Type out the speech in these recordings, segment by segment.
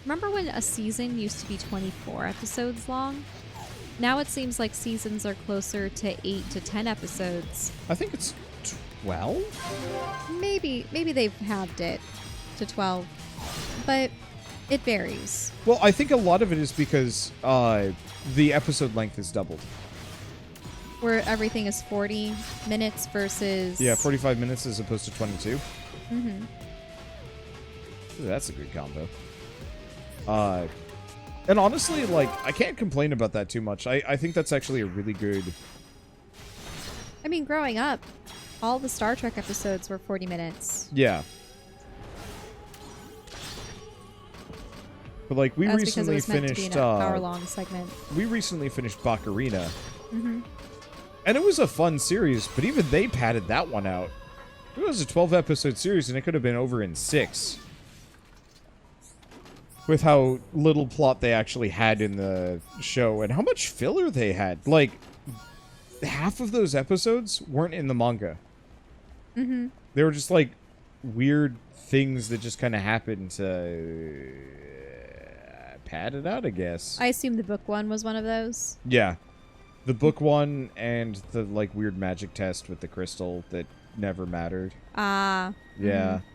remember when a season used to be 24 episodes long? Now it seems like seasons are closer to 8 to 10 episodes. I think it's 12? Maybe they've halved it to 12, but it varies. Well, I think a lot of it is because the episode length is doubled. Where everything is 40 minutes versus... Yeah, 45 minutes as opposed to 22. Mm-hmm. Ooh, that's a good combo. And honestly, like, I can't complain about that too much. I think that's actually a really good... I mean, growing up, all the Star Trek episodes were 40 minutes. Yeah. But, like, we recently finished... an hour-long segment. We recently finished Baccarina. Mm-hmm. And it was a fun series, but even they padded that one out. It was a 12-episode series, and it could have been over in 6. With how little plot they actually had in the show, and how much filler they had. Like, half of those episodes weren't in the manga. Mm-hmm. They were just, like, weird things that just kind of happened to pad it out, I guess. I assume the book one was one of those. Yeah. The book one and the, like, weird magic test with the crystal that never mattered. Ah. Yeah. Mm-hmm.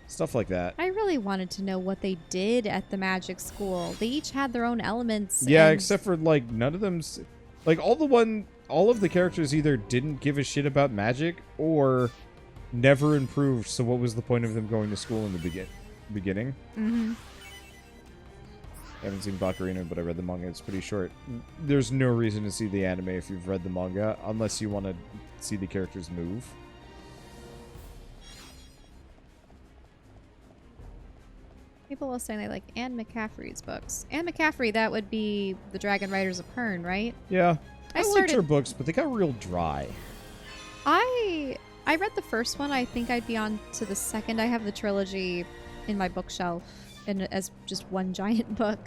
Stuff like that. I really wanted to know what they did at the magic school. They each had their own elements. Yeah, except for, like, none of them's... Like, all of the characters either didn't give a shit about magic or never improved, so what was the point of them going to school in the beginning? Mm-hmm. I haven't seen Baccarina, but I read the manga. It's pretty short. There's no reason to see the anime if you've read the manga, unless you want to see the characters move. People are saying they like Anne McCaffrey's books. Anne McCaffrey, that would be the Dragon Riders of Pern, right? Yeah. I liked started- her books, but they got real dry. I read the first one. I think I'd be on to the second. I have the trilogy in my bookshelf as just one giant book.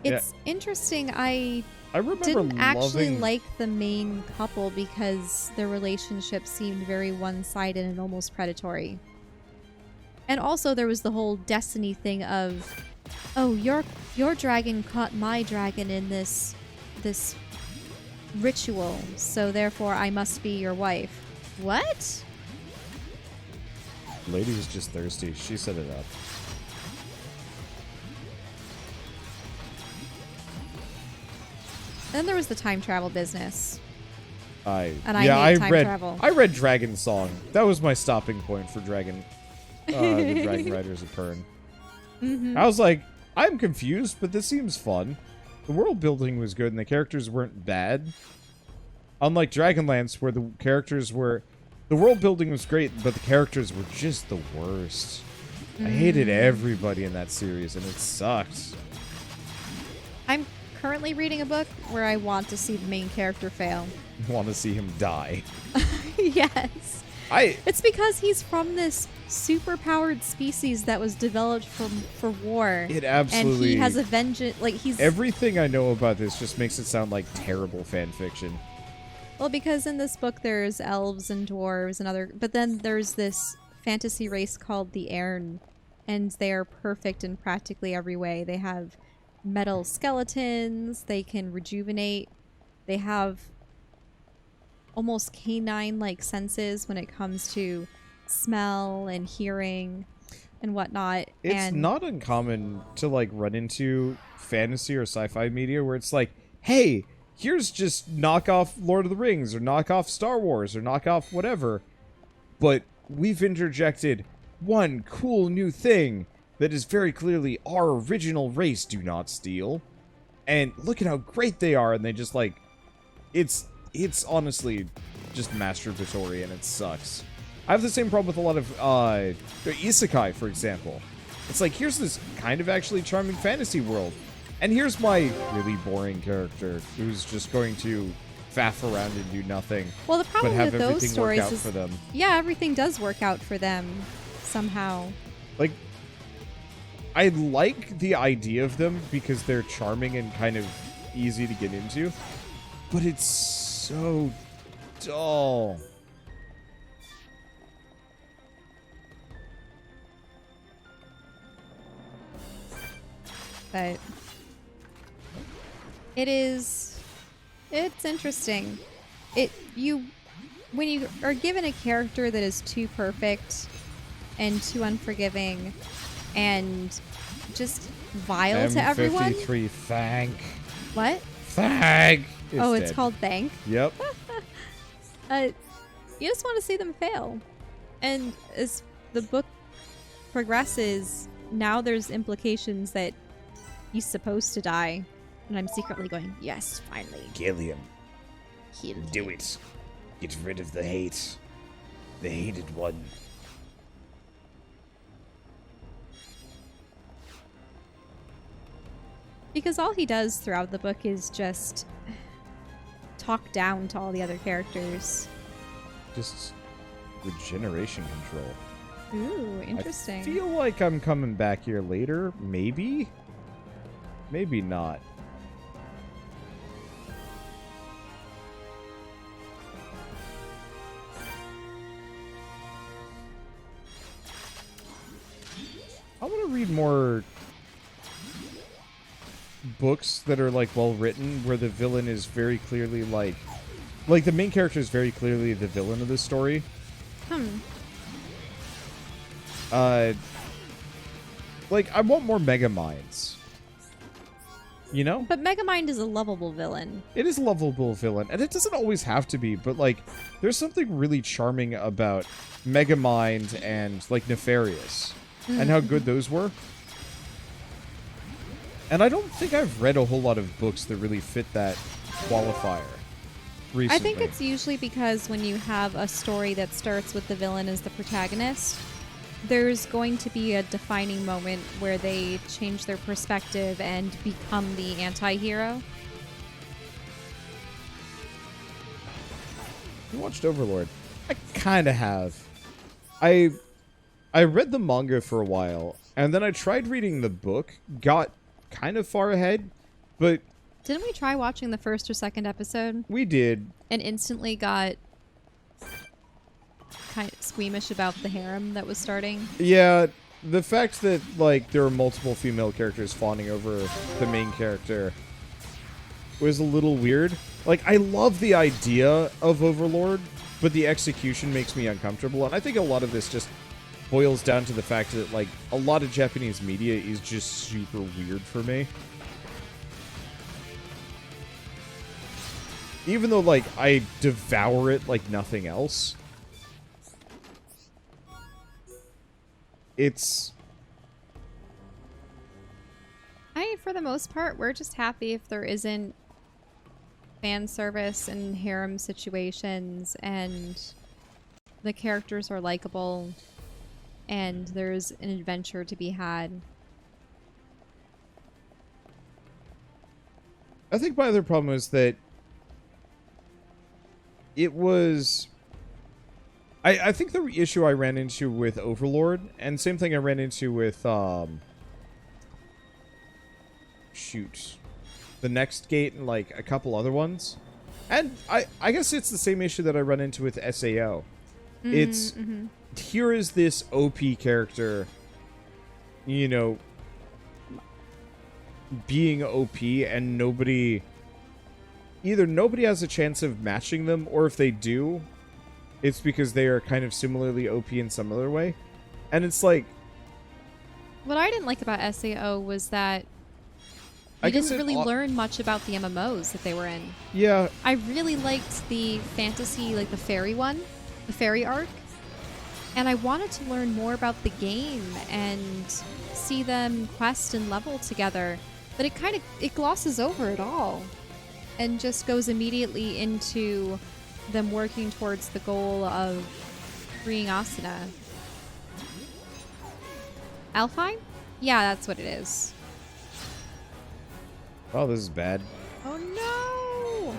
It's interesting. I remember didn't actually loving... like the main couple because their relationship seemed very one-sided and almost predatory. And also there was the whole destiny thing of, oh, your dragon caught my dragon in this ritual, so therefore I must be your wife. What? Lady was just thirsty. She set it up. Then there was the time travel business. I read Dragon Song. That was my stopping point for the Dragon Riders of Pern. Mm-hmm. I was like, I'm confused, but this seems fun. The world building was good and the characters weren't bad. Unlike Dragonlance, where the characters were... The world building was great, but the characters were just the worst. I hated everybody in that series, and it sucked. I'm currently reading a book where I want to see the main character fail. I want to see him die. Yes. It's because he's from this super-powered species that was developed for war. It absolutely... And he has a vengeance... Like, he's... Everything I know about this just makes it sound like terrible fan fiction. Well, because in this book there's elves and dwarves and other... But then there's this fantasy race called the Airn, and they are perfect in practically every way. They have metal skeletons, they can rejuvenate, they have almost canine-like senses when it comes to smell and hearing and whatnot. It's not uncommon to, like, run into fantasy or sci-fi media where it's like, hey, here's just knockoff Lord of the Rings or knockoff Star Wars or knockoff whatever, but we've interjected one cool new thing that is very clearly our original race do not steal, and look at how great they are, and they just, like, it's honestly just masturbatory, and it sucks. I have the same problem with a lot of isekai, for example. It's like, here's this kind of actually charming fantasy world, and here's my really boring character who's just going to faff around and do nothing. Well, the problem but have with those everything stories work out is, for them. yeah, everything does work out for them somehow. Like, I like the idea of them because they're charming and kind of easy to get into, but it's so dull. But it's interesting. When you are given a character that is too perfect and too unforgiving and just vile to everyone. M53 Thank. What? Thank. It's called Thank. Yep. You just want to see them fail. And as the book progresses, now there's implications that he's supposed to die. And I'm secretly going, yes, finally. Kill him. Kill him. Do it. Get rid of the hate. The hated one. Because all he does throughout the book is just talk down to all the other characters. Just regeneration control. Ooh, interesting. I feel like I'm coming back here later. Maybe? Maybe not. I want to read more books that are like well written, where the villain is very clearly like the main character is very clearly the villain of the story. Like I want more Mega Minds. You know? But Megamind is a lovable villain. It is a lovable villain, and it doesn't always have to be, but like there's something really charming about Megamind and like Nefarious. And how good those were. And I don't think I've read a whole lot of books that really fit that qualifier recently. I think it's usually because when you have a story that starts with the villain as the protagonist, there's going to be a defining moment where they change their perspective and become the anti-hero. You watched Overlord? I kind of have. I read the manga for a while, and then I tried reading the book, got kind of far ahead, but... Didn't we try watching the first or second episode? We did. And instantly got kind of squeamish about the harem that was starting? Yeah, the fact that, like, there were multiple female characters fawning over the main character was a little weird. Like, I love the idea of Overlord, but the execution makes me uncomfortable, and I think a lot of this just boils down to the fact that, like, a lot of Japanese media is just super weird for me. Even though, like, I devour it like nothing else. It's... For the most part, we're just happy if there isn't fan service and harem situations and the characters are likable and there's an adventure to be had. I think my other problem is that it was... I think the issue I ran into with Overlord, and same thing I ran into with, shoot, the Next Gate and, like, a couple other ones. And I guess it's the same issue that I run into with SAO. It's... Here is this OP character, you know, being OP, and nobody... Either nobody has a chance of matching them, or if they do, it's because they are kind of similarly OP in some other way. And it's like... What I didn't like about SAO was that you didn't really learn much about the MMOs that they were in. Yeah. I really liked the fantasy, like the fairy one, the fairy arc. And I wanted to learn more about the game and see them quest and level together. But it glosses over it all and just goes immediately into them working towards the goal of freeing Asuna. Alfheim? Yeah, that's what it is. Oh, this is bad. Oh no!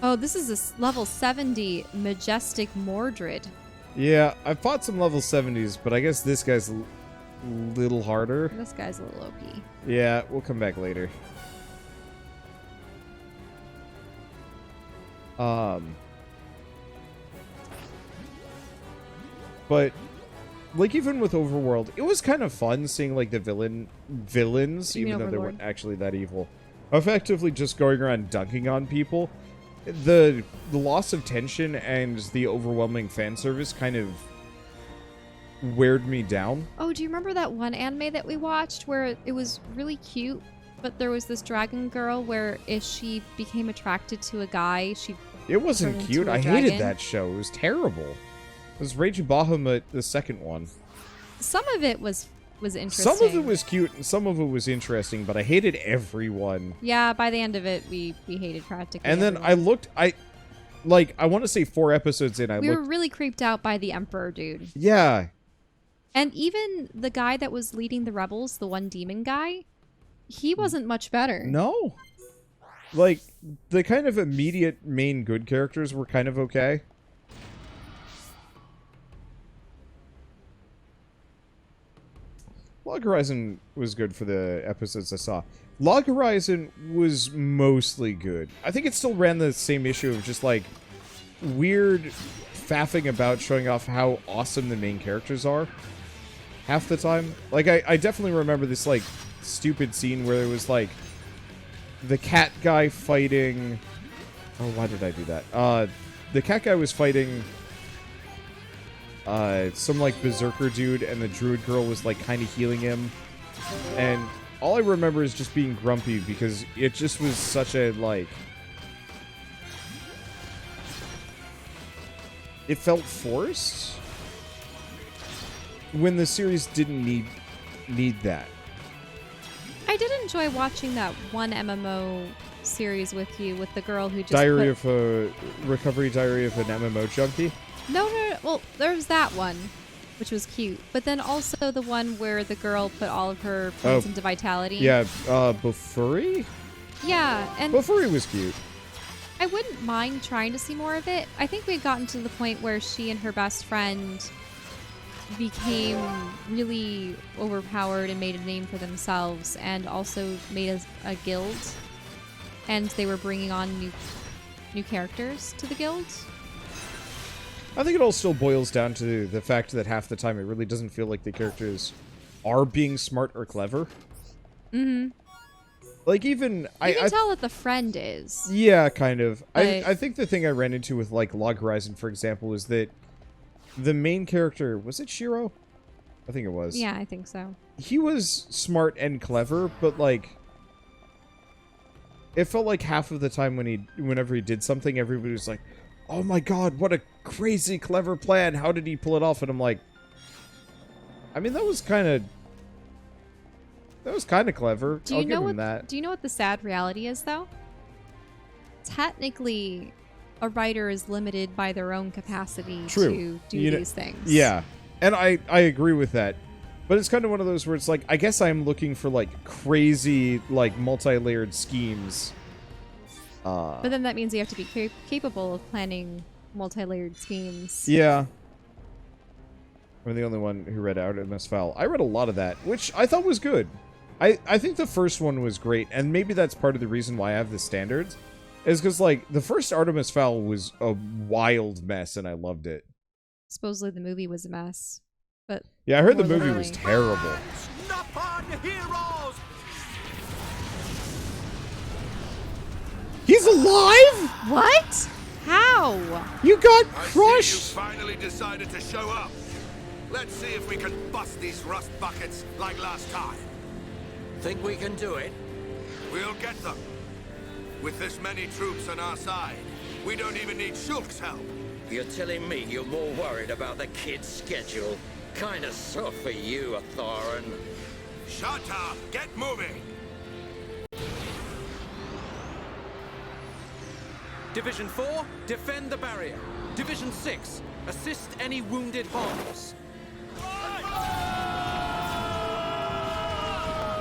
Oh, this is a level 70 Majestic Mordred. Yeah, I fought some level 70s, but I guess this guy's a little harder. This guy's a little OP. Yeah, we'll come back later. But like even with Overworld, it was kind of fun seeing like the villains, You mean even though they Overlord? weren't actually that evil, effectively just going around dunking on people. The loss of tension and the overwhelming fan service kind of weared me down. Oh, do you remember that one anime that we watched where it was really cute, but there was this dragon girl where if she became attracted to a guy, she It wasn't turned cute. into a I hated dragon? that show. It was terrible. It was Rage Bahamut, the second one. Some of it was interesting. Some of it was cute and some of it was interesting, but I hated everyone. Yeah, by the end of it, we hated practically. And then everyone. I want to say 4 episodes in, We were really creeped out by the Emperor, dude. Yeah. And even the guy that was leading the rebels, the one demon guy, he wasn't much better. No. Like, the kind of immediate main good characters were kind of okay. Log Horizon was good for the episodes I saw. Log Horizon was mostly good. I think it still ran the same issue of just, like, weird faffing about showing off how awesome the main characters are. Half the time. Like, I definitely remember this, like, stupid scene where there was, like, the cat guy fighting... Oh, why did I do that? The cat guy was fighting... some, like, berserker dude, and the druid girl was, like, kind of healing him. And all I remember is just being grumpy, because it just was such a, like... It felt forced when the series didn't need that. I did enjoy watching that one MMO series with you, with the girl who just Recovery Diary of an MMO junkie. No. Well, there's that one, which was cute. But then also the one where the girl put all of her points into vitality. Yeah, Bofuri? Yeah, and Bofuri was cute. I wouldn't mind trying to see more of it. I think we've gotten to the point where she and her best friend became really overpowered and made a name for themselves, and also made a guild, and they were bringing on new characters to the guild. I think it all still boils down to the fact that half the time it really doesn't feel like the characters are being smart or clever. Mm-hmm. Like, even... You can tell that the friend is. Yeah, kind of. But I think the thing I ran into with, like, Log Horizon, for example, is that the main character... Was it Shiro? I think it was. Yeah, I think so. He was smart and clever, but, like... It felt like half of the time whenever he did something, everybody was like, oh my god, what a crazy clever plan. How did he pull it off? And I'm like... I mean, that was kind of clever. I'll give him that. Do you know what the sad reality is, though? Technically, a writer is limited by their own capacity to do these things. Yeah, and I agree with that. But it's kind of one of those where it's like, I guess I'm looking for, like, crazy, like, multi-layered schemes. But then that means you have to be capable of planning multi-layered schemes. Yeah. I'm the only one who read Artemis Fowl. I read a lot of that, which I thought was good. I think the first one was great, and maybe that's part of the reason why I have the standards, is because, like, the first Artemis Fowl was a wild mess, and I loved it. Supposedly the movie was a mess, but yeah, I heard the more movie was terrible. Snap on, heroes! He's alive? what? How? You got I see crushed? you finally decided to show up. Let's see if we can bust these rust buckets like last time. Think we can do it? We'll get them. With this many troops on our side, we don't even need Shulk's help. You're telling me you're more worried about the kid's schedule? Kinda soft for you, Thorin. Shut up! Get moving! Division 4, defend the barrier. Division 6, assist any wounded Homs.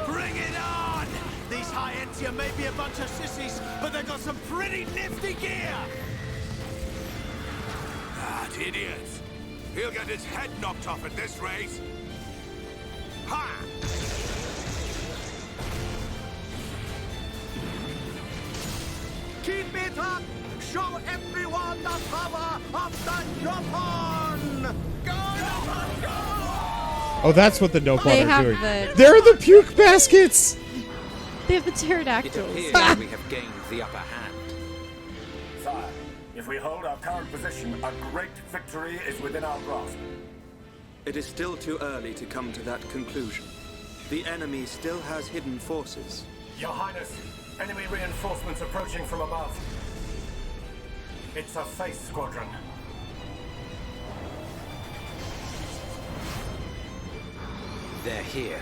Bring it on! These High-Entia may be a bunch of sissies, but they've got some pretty nifty gear! That idiot! He'll get his head knocked off at this rate! Ha! Keep it up! Show everyone the power of the Yopon! Go, Yopon, go! Oh, that's what the Nopon They are have doing. the They're the puke baskets! they have the It pterodactyls. appears we have gained the upper hand. Sire, if we hold our current position, a great victory is within our grasp. It is still too early to come to that conclusion. The enemy still has hidden forces. Your Highness, enemy reinforcements approaching from above. It's a face squadron. They're here.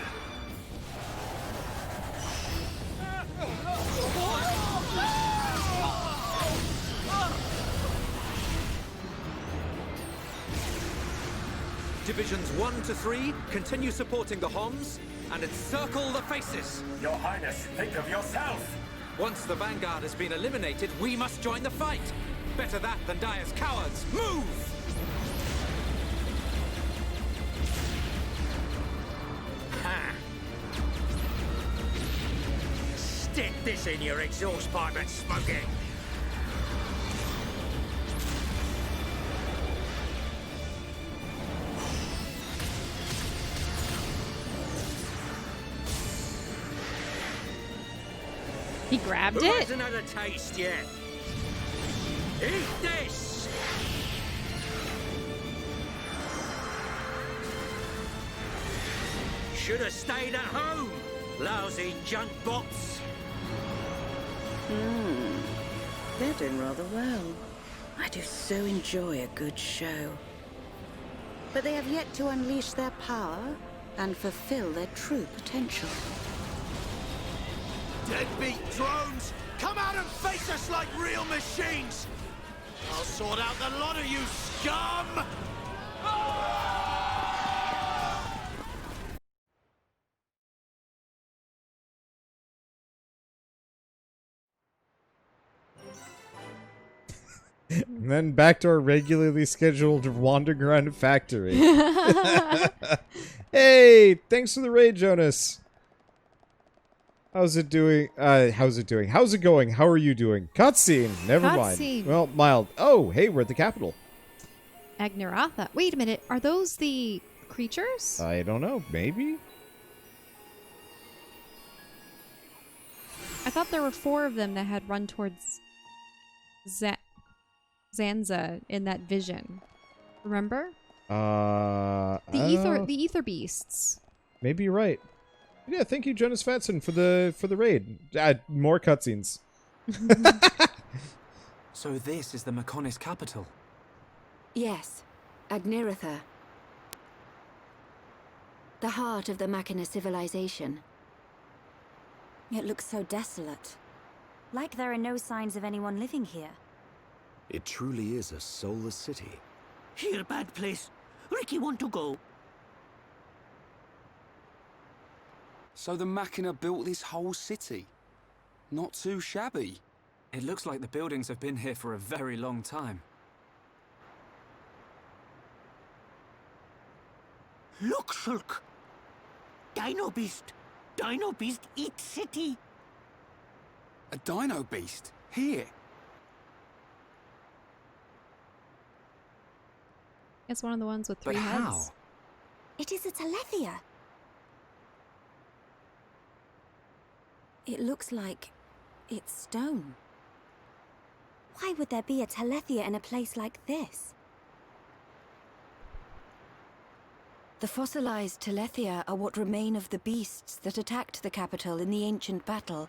Divisions 1 to 3, continue supporting the Homs and encircle the faces. Your Highness, think of yourself! Once the Vanguard has been eliminated, we must join the fight. Better that than die as cowards. Move! Ha! Stick this in your exhaust pipe and smoke it. He grabbed Who it. hasn't had a taste yet? Eat this! Should have stayed at home, lousy junk bots. They're doing rather well. I do so enjoy a good show. But they have yet to unleash their power and fulfill their true potential. Deadbeat drones! Come out and face us like real machines! I'll sort out the lot of you, scum! And then back to our regularly scheduled wandering around factory. Hey, thanks for the raid, Jonas. How's it doing? How's it doing? How's it going? How are you doing? Cutscene. Never Cutscene. mind. Well, mild. Oh, hey, we're at the capital. Agnaratha. Wait a minute. Are those the creatures? I don't know. Maybe? I thought there were 4 of them that had run towards Zanza in that vision. Remember? The ether beasts. Maybe you're right. Yeah, thank you, Jonas Fatson, for the raid. More cutscenes. So this is the Mechonis Capital. Yes, Agniratha. The heart of the Machina civilization. It looks so desolate. Like there are no signs of anyone living here. It truly is a soulless city. Here, bad place. Ricky want to go. So the Machina built this whole city? Not too shabby. It looks like the buildings have been here for a very long time. Look, Shulk. Dino Beast. Dino Beast eat city. A dino beast? Here? It's one of the ones with 3 But heads. how? It is a Telethia. It looks like it's stone. Why would there be a Telethia in a place like this? The fossilized Telethia are what remain of the beasts that attacked the capital in the ancient battle.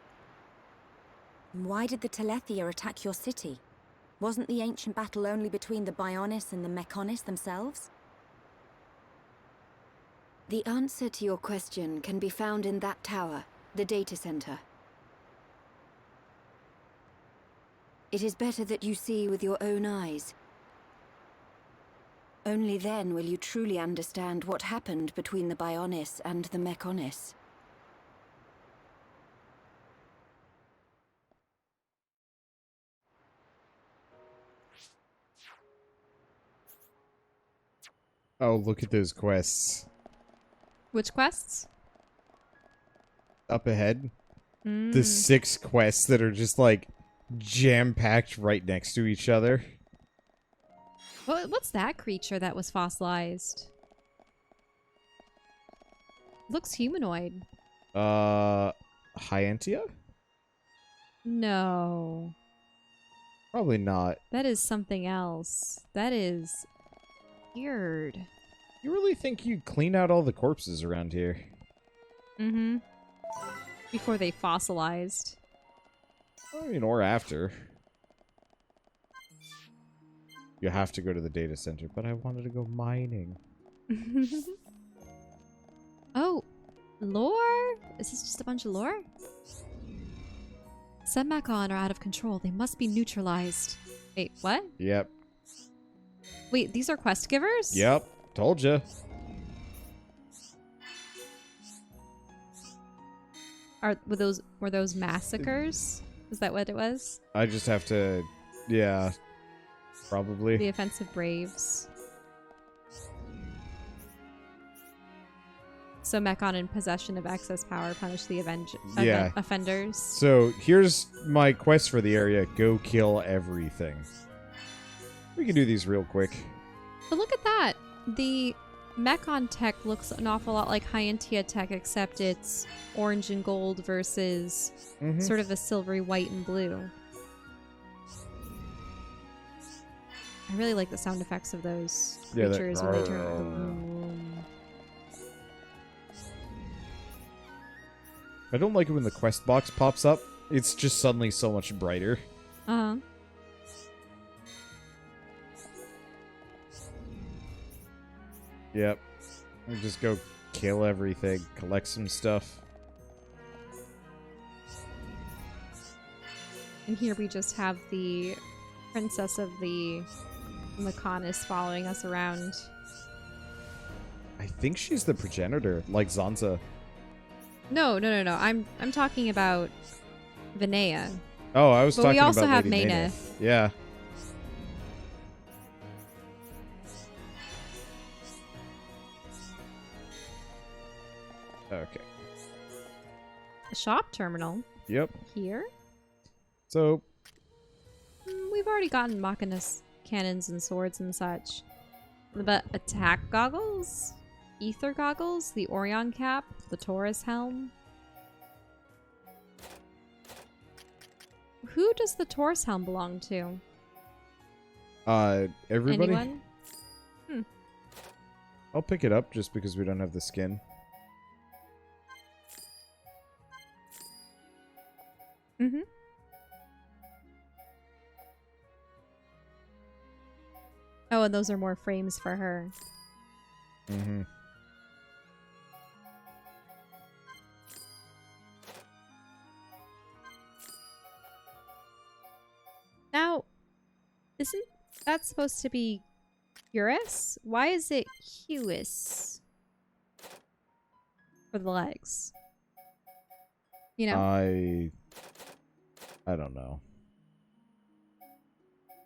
Why did the Telethia attack your city? Wasn't the ancient battle only between the Bionis and the Mechonis themselves? The answer to your question can be found in that tower, the data center. It is better that you see with your own eyes. Only then will you truly understand what happened between the Bionis and the Mechonis. Oh, look at those quests. Which quests? Up ahead. The 6 quests that are just like jam-packed right next to each other. What's that creature that was fossilized? Looks humanoid. Hyantia? No. Probably not. That is something else. That is weird. You really think you'd clean out all the corpses around here? Mm-hmm. Before they fossilized. I mean, or after. You have to go to the data center, but I wanted to go mining. Oh, lore? Is this just a bunch of lore? Some Mechon are out of control. They must be neutralized. Wait, what? Yep. Wait, these are quest givers? Yep. Told ya. Were those massacres? Is that what it was? I just have to... Yeah. Probably. The offensive braves. So Mechon in possession of excess power punish the offenders. So here's my quest for the area. Go kill everything. We can do these real quick. But look at that. The Mechon tech looks an awful lot like Hyantia tech, except it's orange and gold versus sort of a silvery white and blue. I really like the sound effects of those creatures when they turn. I don't like it when the quest box pops up. It's just suddenly so much brighter. Uh-huh. Yep. We just go kill everything, collect some stuff. And here we just have the princess of the Mechonis following us around. I think she's the progenitor, like Zanza. No. I'm talking about Vinea. Oh, I was talking about we also have Lady menace. Yeah. Okay. A shop terminal. Yep. Here? So... We've already gotten Mechonis cannons and swords and such. But attack goggles? Ether goggles? The Orion cap? The Taurus Helm? Who does the Taurus Helm belong to? Everybody? Anyone? I'll pick it up just because we don't have the skin. Mm-hmm. Oh, and those are more frames for her. Mm-hmm. Now, isn't that supposed to be Eurus? Why is it Huis for the legs? You know? I don't know.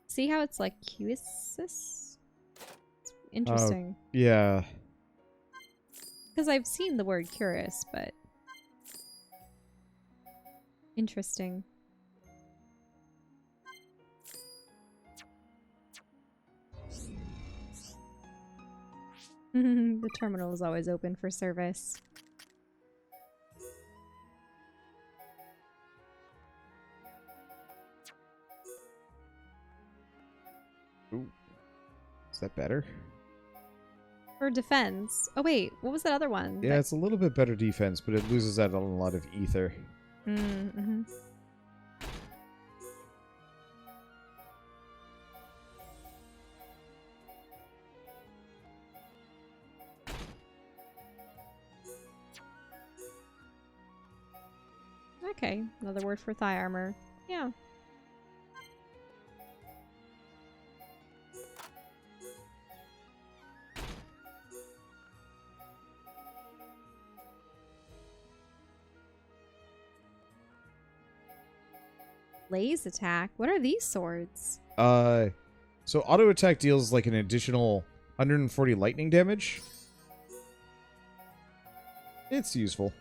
See how it's like Huisis? It's interesting. Yeah. Because I've seen the word curious, but... Interesting. The terminal is always open for service. Ooh. Is that better? For defense. Oh wait, what was that other one? Yeah, it's a little bit better defense, but it loses out on a lot of ether. Mm-hmm. Okay, another word for thigh armor. Yeah. Blaze attack? What are these swords? So auto attack deals like an additional 140 lightning damage. It's useful.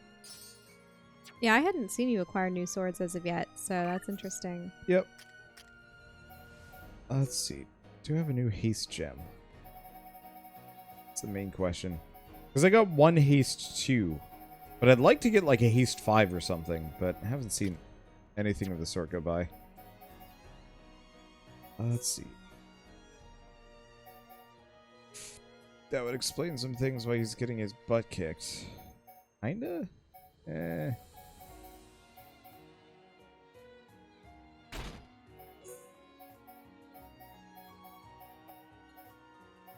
Yeah, I hadn't seen you acquire new swords as of yet, so that's interesting. Yep. Let's see. Do I have a new haste gem? That's the main question. Because I got one haste 2 But I'd like to get like a haste 5 or something, but I haven't seen anything of the sort go by. Let's see. That would explain some things why he's getting his butt kicked. Kinda? Eh.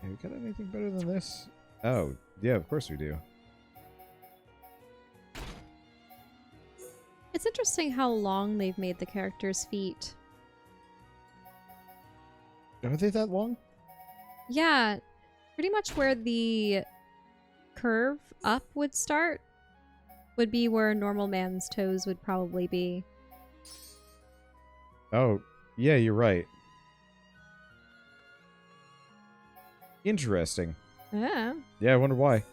Have we got anything better than this? Oh, yeah, of course we do. It's interesting how long they've made the characters' feet. Are they that long? Yeah, pretty much where the curve up would start would be where a normal man's toes would probably be. Oh, yeah, you're right. Interesting. Yeah. Yeah, I wonder why.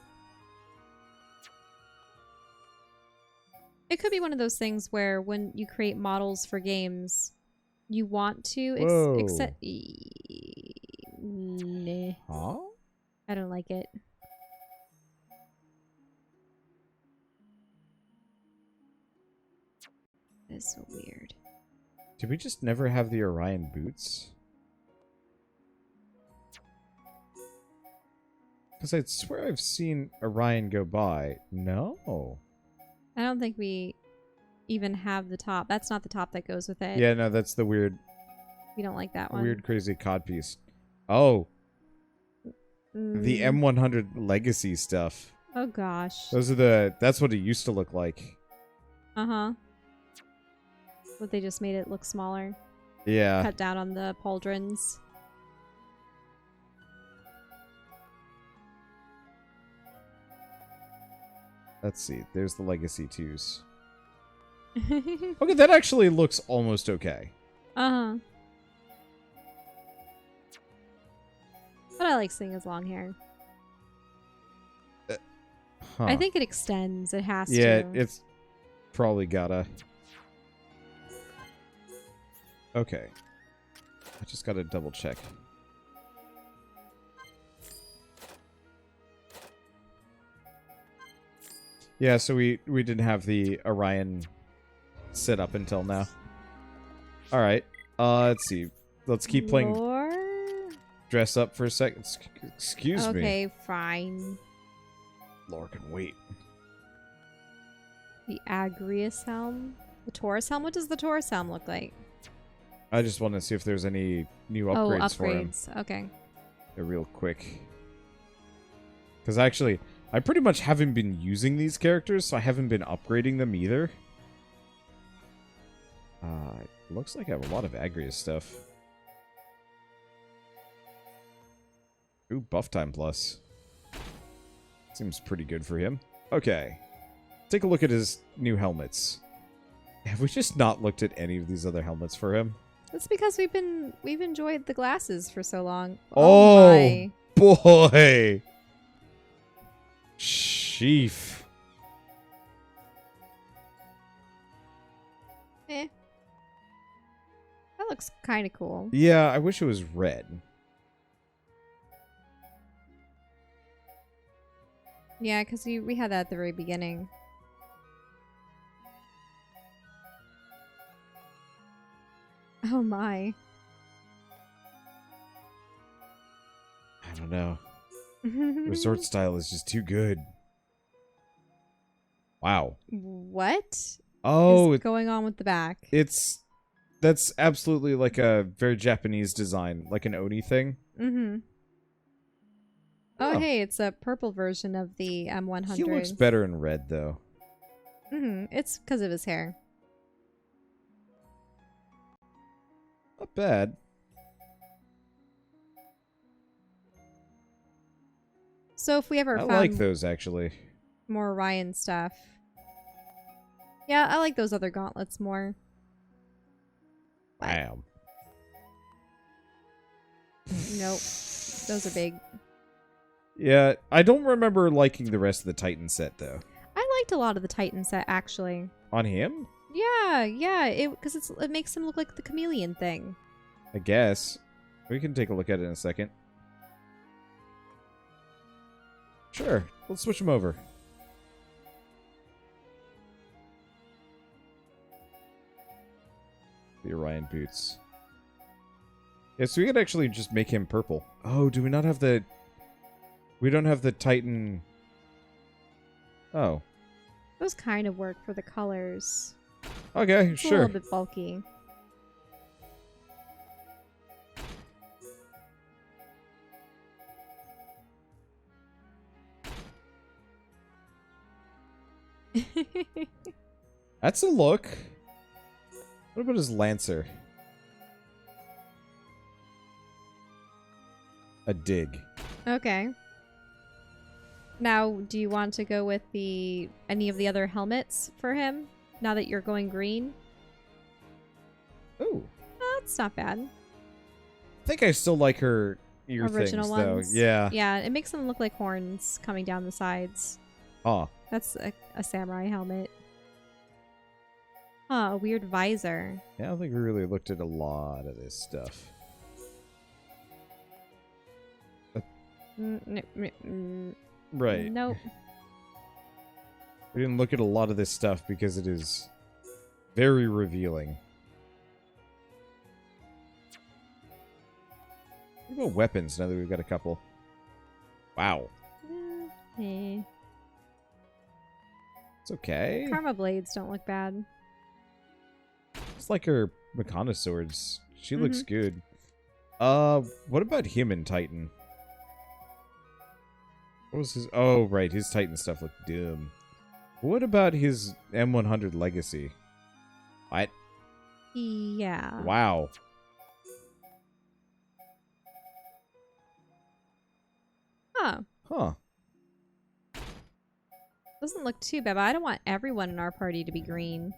It could be one of those things where when you create models for games, you want to accept. Nah. Huh? I don't like it. That's so weird. Did we just never have the Orion Boots? Because I swear I've seen Orion go by. No. I don't think we even have the top. That's not the top that goes with it. Yeah, no, that's the weird... We don't like that one. Weird, crazy codpiece. Oh. The M100 Legacy stuff. Oh, gosh. Those are the... That's what it used to look like. Uh-huh. But they just made it look smaller. Yeah. Cut down on the pauldrons. Let's see. There's the Legacy 2s. Okay, that actually looks almost okay. Uh-huh. But I like seeing his long hair. Huh. I think it extends. It has to. Yeah, it's probably gotta. Okay. I just gotta double check. Yeah, so we didn't have the Orion set up until now. All right. Let's see. Let's keep playing dress up for a second. Excuse me. Okay, fine. Lore can wait. The Agrius Helm? The Taurus Helm? What does the Taurus Helm look like? I just want to see if there's any new upgrades for him. Okay. They're real quick. Because actually, I pretty much haven't been using these characters, so I haven't been upgrading them either. Looks like I have a lot of Agrius stuff. Ooh, buff time plus. Seems pretty good for him. Okay. Take a look at his new helmets. Have we just not looked at any of these other helmets for him? That's because we've enjoyed the glasses for so long. Oh my. Boy! Sheef. Eh. That looks kind of cool. Yeah, I wish it was red. Yeah, because we had that at the very beginning. Oh my. I don't know. Resort style is just too good. Wow. What? Oh, is going on with the back? That's absolutely like a very Japanese design, like an Oni thing. Mm-hmm. Oh, hey, it's a purple version of the M100. He looks better in red, though. Mm-hmm. It's because of his hair. Not bad. So if we ever I found like those, actually. more Orion stuff. Yeah, I like those other gauntlets more. Bam. Nope. Those are big. Yeah, I don't remember liking the rest of the Titan set, though. I liked a lot of the Titan set, actually. On him? Yeah, because it makes him look like the chameleon thing. I guess. We can take a look at it in a second. Sure, let's switch him over. The Orion Boots. Yeah, so we could actually just make him purple. Oh, do we not have the... We don't have the Titan... Oh. Those kind of work for the colors. Okay, It's sure. a little bit bulky. That's a look. What about his Lancer? A dig. Okay. Now, do you want to go with any of the other helmets for him? Now that you're going green? Ooh. That's not bad. I think I still like her ear Original things, ones. though. Yeah. Yeah, it makes them look like horns coming down the sides. Huh. That's a samurai helmet. Huh, a weird visor. Yeah, I don't think we really looked at a lot of this stuff. Right. Nope. We didn't look at a lot of this stuff because it is very revealing. What about weapons now that we've got a couple? Wow. Eh. It's okay. Karma blades don't look bad. It's like her Mechonis swords. She looks good. What about him in Titan? What was his... Oh, right. His Titan stuff looked dumb. What about his M100 Legacy? What? Yeah. Wow. Huh. Huh. Doesn't look too bad, but I don't want everyone in our party to be green.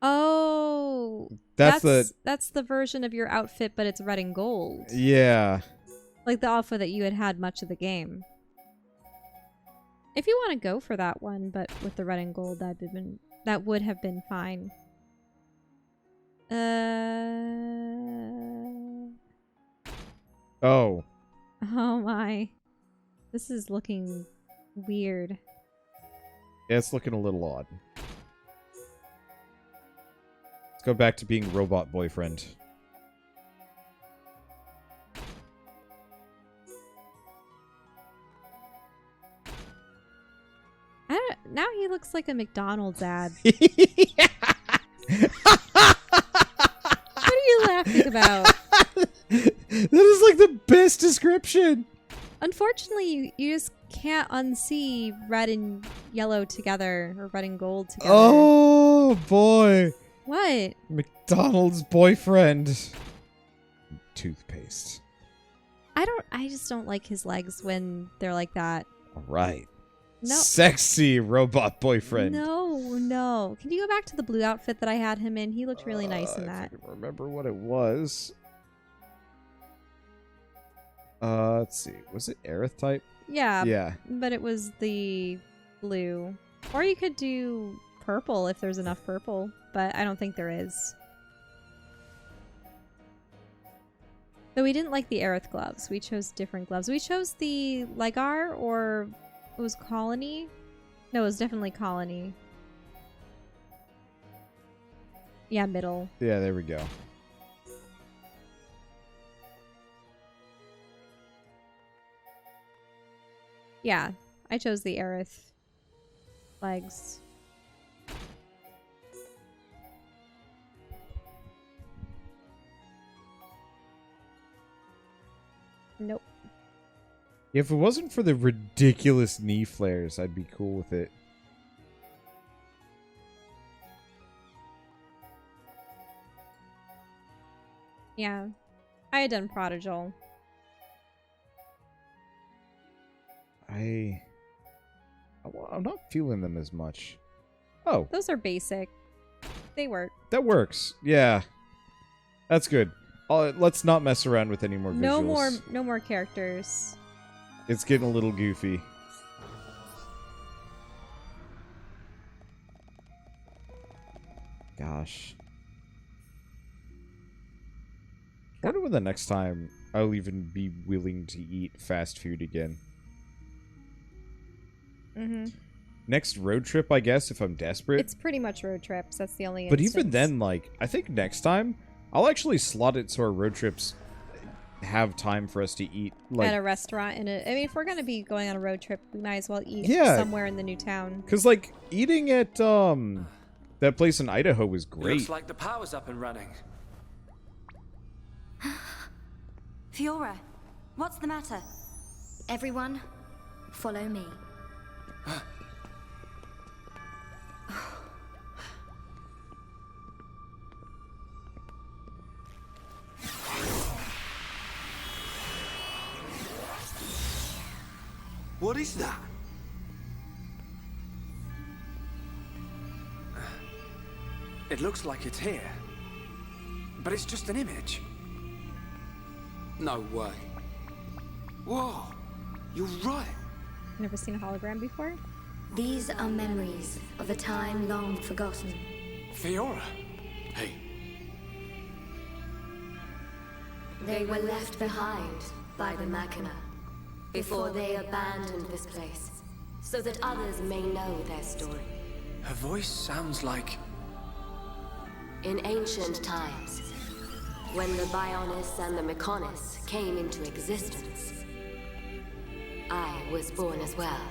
Oh, that's the version of your outfit, but it's red and gold. Yeah. Like the outfit that you had much of the game. If you want to go for that one, but with the red and gold, that would have been fine. Oh. Oh my. This is looking weird. Yeah, it's looking a little odd. Let's go back to being robot boyfriend. Now he looks like a McDonald's ad. What are you laughing about? That is like the best description. Unfortunately, you just can't unsee red and yellow together, or red and gold together. Oh boy. What? McDonald's boyfriend. Toothpaste. I just don't like his legs when they're like that. All right. No. Sexy robot boyfriend. No. Can you go back to the blue outfit that I had him in? He looked really nice in that. I can't remember what it was. Let's see. Was it Aerith type? Yeah. Yeah. But it was the blue. Or you could do purple if there's enough purple, but I don't think there is. Though we didn't like the Aerith gloves. We chose different gloves. We chose the Legar, or it was Colony? No, it was definitely Colony. Yeah, middle. Yeah, there we go. Yeah, I chose the Aerith legs. Nope. If it wasn't for the ridiculous knee flares, I'd be cool with it. Yeah, I had done Prodigal. I'm not feeling them as much. Oh. Those are basic. They work. That works. Yeah. That's good. Let's not mess around with any more visuals. No more characters. It's getting a little goofy. Gosh. I wonder when the next time I'll even be willing to eat fast food again. next road trip, I guess, if I'm desperate. It's pretty much road trips. That's the only But instance. even then, like, I think next time, I'll actually slot it so our road trips have time for us to eat. Like, at a restaurant. I mean, if we're going to be going on a road trip, we might as well eat somewhere in the new town. Because, like, eating at that place in Idaho was great. Looks like the power's up and running. Fiora, what's the matter? Everyone, follow me. What is that? It looks like it's here. But it's just an image. No way. Whoa! You're right. Never seen a hologram before? These are memories of a time long forgotten. Fiora. Hey. They were left behind by the Machina before they abandoned this place, so that others may know their story. Her voice sounds like... In ancient times, when the Bionis and the Mechonis came into existence, I was born as well.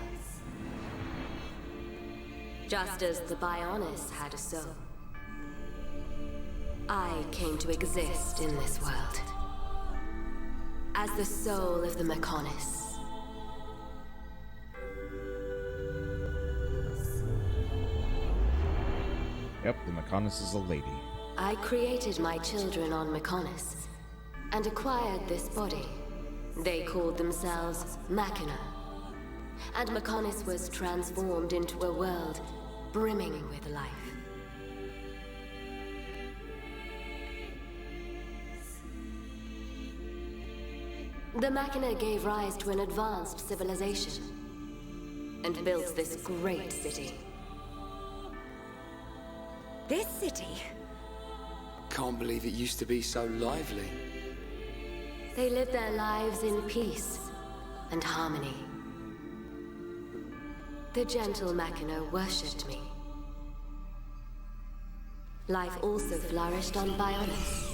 Just as the Bionis had a soul, I came to exist in this world as the soul of the Mechonis. Yep, the Mechonis is a lady. I created my children on Mechonis and acquired this body. They called themselves Machina, and Mechonis was transformed into a world brimming with life. The Machina gave rise to an advanced civilization and built this great city. This city? Can't believe it used to be so lively. They lived their lives in peace and harmony. The gentle Machina worshipped me. Life also flourished on Bionis.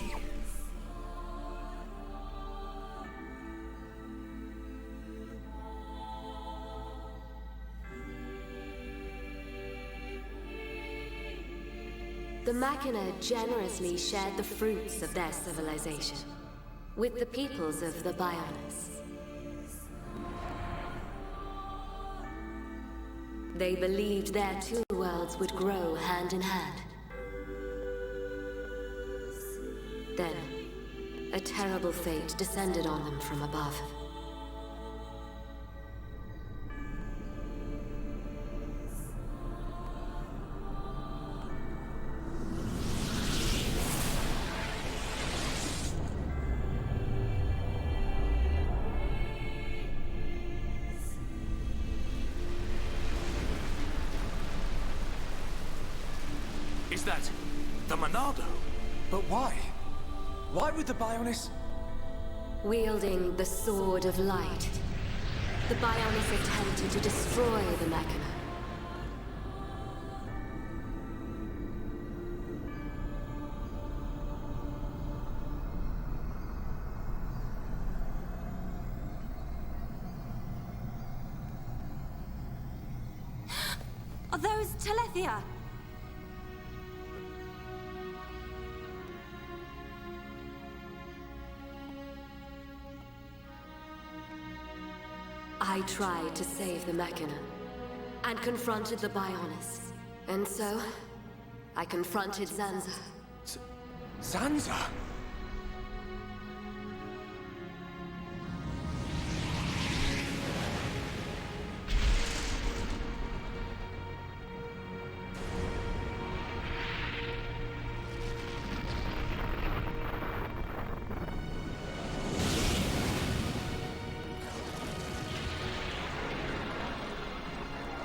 The Machina generously shared the fruits of their civilization with the peoples of the Bionis. They believed their two worlds would grow hand in hand. Then, a terrible fate descended on them from above. Is that the Monado? But why? Why would the Bionis... Wielding the Sword of Light, the Bionis attempted to destroy the Machina. Are those Telethia? I tried to save the Machina, and confronted the Bionis. And so, I confronted Zanza. Zanza?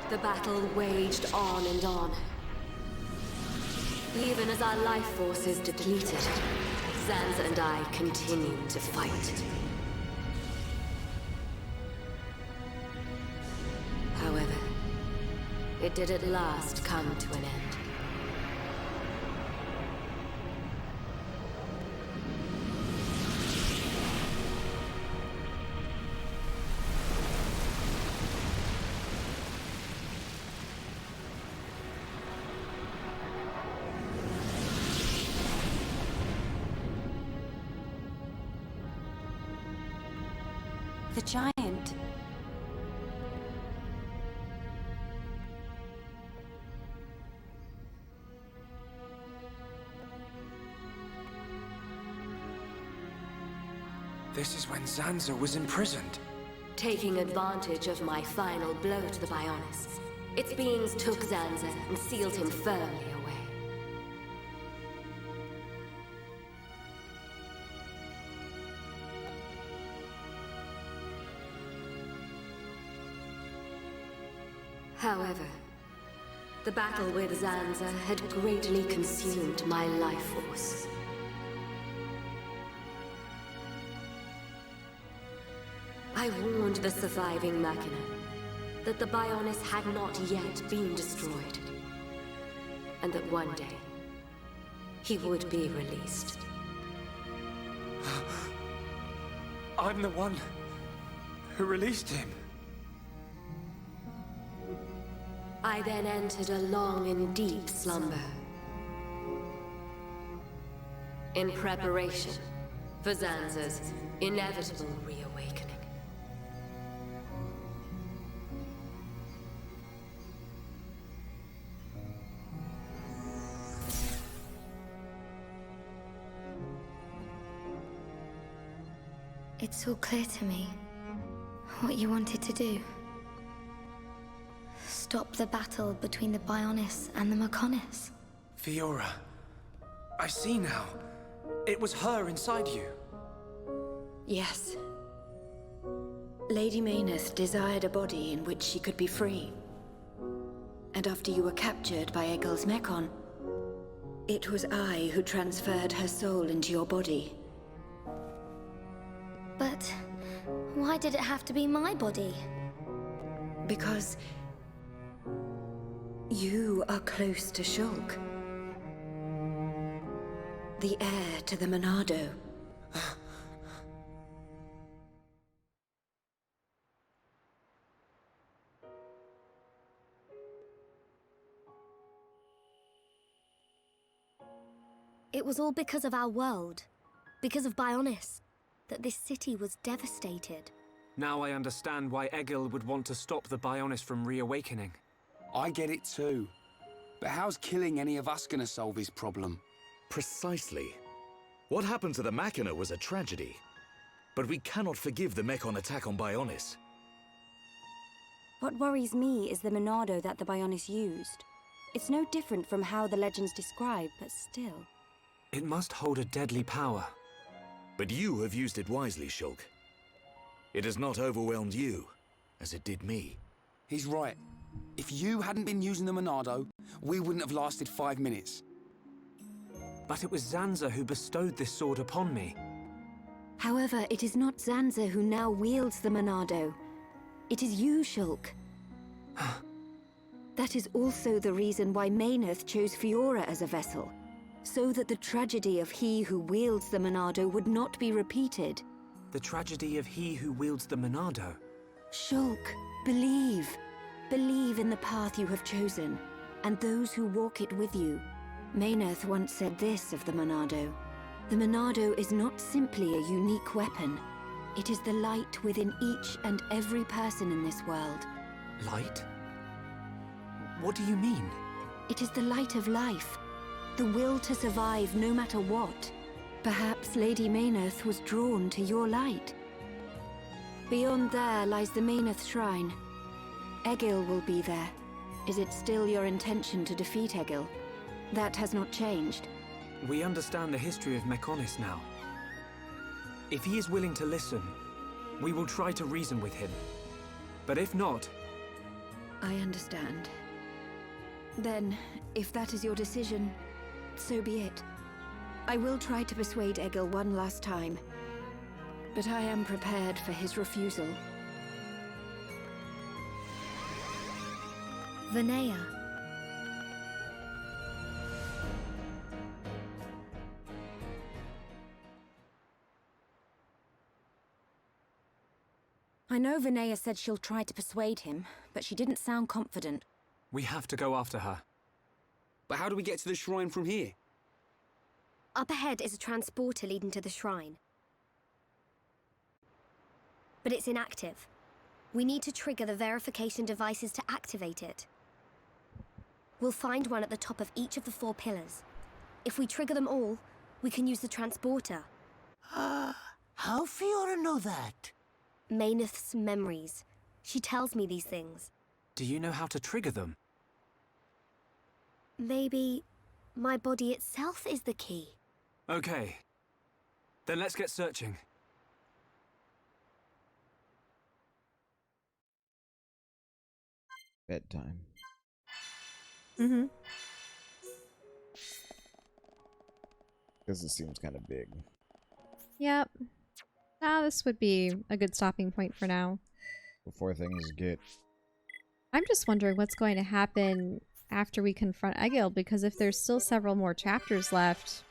The battle waged on and on. Even as our life forces depleted, Zanza and I continued to fight. However, it did at last come to an end. The giant. This is when Zanza was imprisoned. Taking advantage of my final blow to the Bionis, its beings took Zanza and sealed him firmly away. However, the battle with Zanza had greatly consumed my life force. I warned the surviving Machina that the Bionis had not yet been destroyed, and that one day he would be released. I'm the one who released him. I then entered a long and deep slumber, in preparation for Zanza's inevitable reawakening. It's all clear to me what you wanted to do. Stop the battle between the Bionis and the Mechonis. Fiora, I see now. It was her inside you. Yes. Lady Menace desired a body in which she could be free. And after you were captured by Egil's Mechon, it was I who transferred her soul into your body. But why did it have to be my body? Because you are close to Shulk, the heir to the Monado. It was all because of our world, because of Bionis, that this city was devastated. Now I understand why Egil would want to stop the Bionis from reawakening. I get it too. But how's killing any of us gonna solve his problem? Precisely. What happened to the Machina was a tragedy. But we cannot forgive the Mechon attack on Bionis. What worries me is the Monado that the Bionis used. It's no different from how the legends describe, but still. It must hold a deadly power. But you have used it wisely, Shulk. It has not overwhelmed you, as it did me. He's right. If you hadn't been using the Monado, we wouldn't have lasted 5 minutes. But it was Zanza who bestowed this sword upon me. However, it is not Zanza who now wields the Monado. It is you, Shulk. That is also the reason why Menace chose Fiora as a vessel. So that the tragedy of he who wields the Monado would not be repeated. The tragedy of he who wields the Monado. Shulk, believe. Believe in the path you have chosen, and those who walk it with you. Menace once said this of the Monado. The Monado is not simply a unique weapon. It is the light within each and every person in this world. Light? What do you mean? It is the light of life. The will to survive no matter what. Perhaps Lady Menace was drawn to your light. Beyond there lies the Menace Shrine. Egil will be there. Is it still your intention to defeat Egil? That has not changed. We understand the history of Mechonis now. If he is willing to listen, we will try to reason with him. But if not... I understand. Then, if that is your decision, so be it. I will try to persuade Egil one last time. But I am prepared for his refusal. Vinaya. I know Vinaya said she'll try to persuade him, but she didn't sound confident. We have to go after her. But how do we get to the shrine from here? Up ahead is a transporter leading to the shrine. But it's inactive. We need to trigger the verification devices to activate it. We'll find one at the top of each of the 4 pillars. If we trigger them all, we can use the transporter. How Fiora know that? Menace's memories. She tells me these things. Do you know how to trigger them? Maybe my body itself is the key. Okay. Then let's get searching. Bedtime. Mm-hmm. Because it seems kind of big. Yep. This would be a good stopping point for now. Before things get... I'm just wondering what's going to happen after we confront Egil, because if there's still several more chapters left,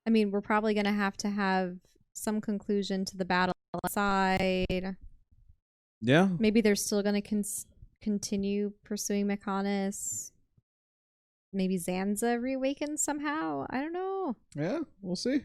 I mean, we're probably going to have some conclusion to the battle outside. Yeah. Maybe they're still going to continue pursuing Mechonis. Maybe Zanza reawakens somehow. I don't know. Yeah, we'll see.